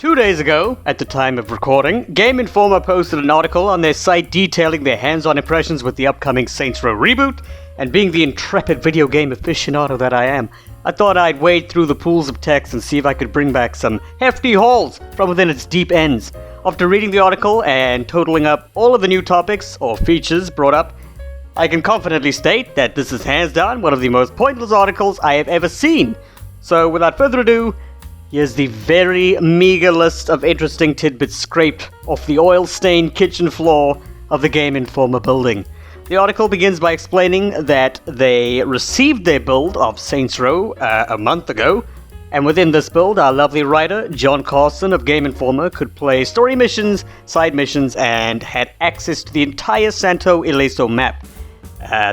2 days ago, at the time of recording, GameInformer posted an article on their site detailing their hands-on impressions with the upcoming Saints Row Reboot, and being the intrepid video game aficionado that I am, I thought I'd wade through the pools of text and see if I could bring back some hefty hauls from within its deep ends. After reading the article and totaling up all of the new topics or features brought up, I can confidently state that this is hands down one of the most pointless articles I have ever seen. So without further ado, here's the very meager list of interesting tidbits scraped off the oil-stained kitchen floor of the GameInformer building. The article begins by explaining that they received their build of Saints Row a month ago, and within this build, our lovely writer, John Carson of GameInformer, could play story missions, side missions, and had access to the entire Santo Ileso map.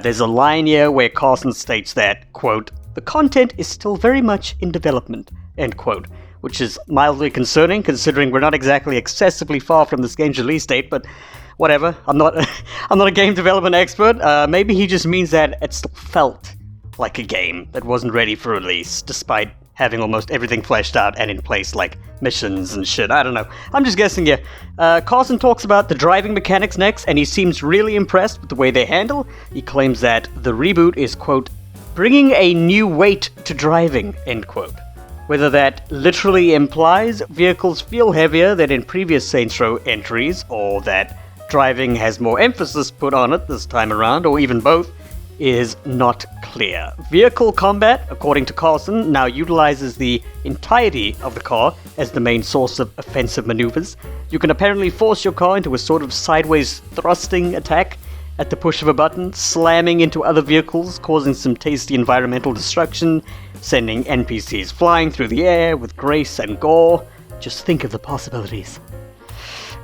There's a line here where Carson states that, quote, "The content is still very much in development," end quote, which is mildly concerning considering we're not exactly excessively far from this game's release date, but whatever, I'm not a game development expert. Maybe he just means that it still felt like a game that wasn't ready for release, despite having almost everything fleshed out and in place, like missions and shit. I don't know. I'm just guessing here. Carson talks about the driving mechanics next, and he seems really impressed with the way they handle. He claims that the reboot is, quote, "bringing a new weight to driving," end quote. Whether that literally implies vehicles feel heavier than in previous Saints Row entries, or that driving has more emphasis put on it this time around, or even both, is not clear. Vehicle combat, according to Carson, now utilizes the entirety of the car as the main source of offensive maneuvers. You can apparently force your car into a sort of sideways thrusting attack at the push of a button, slamming into other vehicles, causing some tasty environmental destruction, sending NPCs flying through the air with grace and gore. Just think of the possibilities.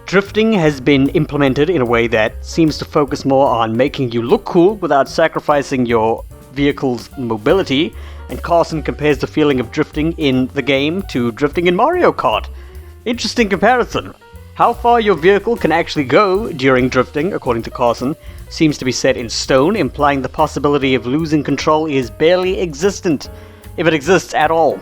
Drifting has been implemented in a way that seems to focus more on making you look cool without sacrificing your vehicle's mobility, and Carson compares the feeling of drifting in the game to drifting in Mario Kart. Interesting comparison. How far your vehicle can actually go during drifting, according to Carson, seems to be set in stone, implying the possibility of losing control is barely existent, if it exists at all.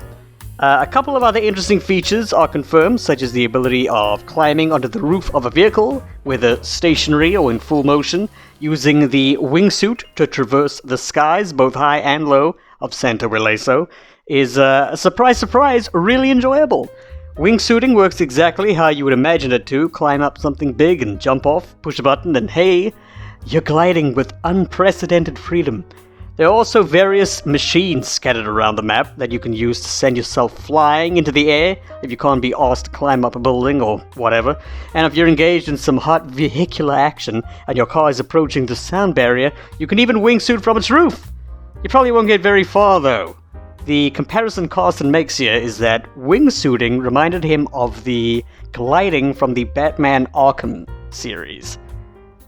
A couple of other interesting features are confirmed, such as the ability of climbing onto the roof of a vehicle, whether stationary or in full motion, using the Wingsuit to traverse the skies, both high and low, of Santo Ileso, is, surprise, really enjoyable. Wingsuiting works exactly how you would imagine it to: climb up something big and jump off, push a button, and hey, you're gliding with unprecedented freedom. There are also various machines scattered around the map that you can use to send yourself flying into the air if you can't be asked to climb up a building or whatever. And if you're engaged in some hot vehicular action and your car is approaching the sound barrier, you can even wingsuit from its roof. You probably won't get very far though. The comparison Carson makes here is that wingsuiting reminded him of the gliding from the Batman Arkham series.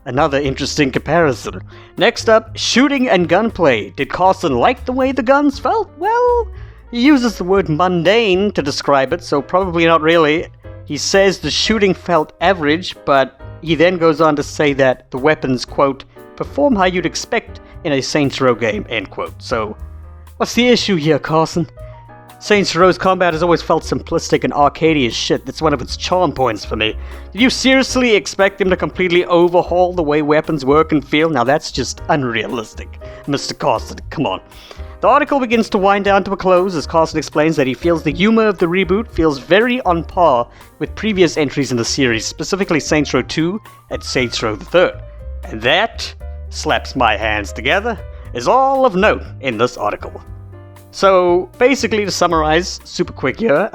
Another interesting comparison. Next up, shooting and gunplay. Did Carson like the way the guns felt? Well, he uses the word mundane to describe it, so probably not really. He says the shooting felt average, but he then goes on to say that the weapons, quote, "perform how you'd expect in a Saints Row game," end quote. So, what's the issue here, Carson? Saints Row's combat has always felt simplistic and arcadey as shit. That's one of its charm points for me. Did you seriously expect them to completely overhaul the way weapons work and feel? Now that's just unrealistic, Mr. Carson, come on. The article begins to wind down to a close as Carson explains that he feels the humor of the reboot feels very on par with previous entries in the series, specifically Saints Row 2 and Saints Row the 3rd. And that, slaps my hands together, is all of note in this article. So, basically to summarize, super quick here,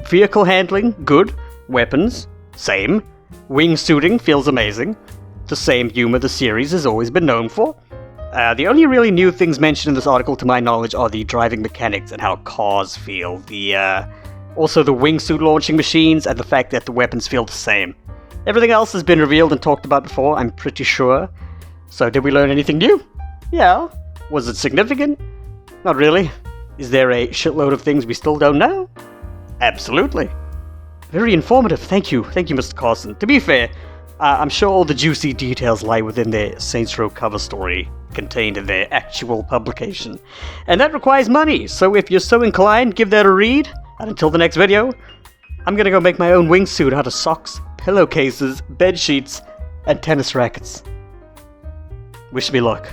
vehicle handling, good. Weapons, same. Wingsuiting feels amazing. The same humor the series has always been known for. The only really new things mentioned in this article, to my knowledge, are the driving mechanics and how cars feel. Also the wingsuit launching machines, and the fact that the weapons feel the same. Everything else has been revealed and talked about before, I'm pretty sure. So, did we learn anything new? Yeah. Was it significant? Not really. Is there a shitload of things we still don't know? Absolutely. Very informative, thank you, Mr. Carson. To be fair, I'm sure all the juicy details lie within their Saints Row cover story contained in their actual publication. And that requires money, so if you're so inclined, give that a read. And until the next video, I'm gonna go make my own wingsuit out of socks, pillowcases, bed sheets, and tennis rackets. Wish me luck.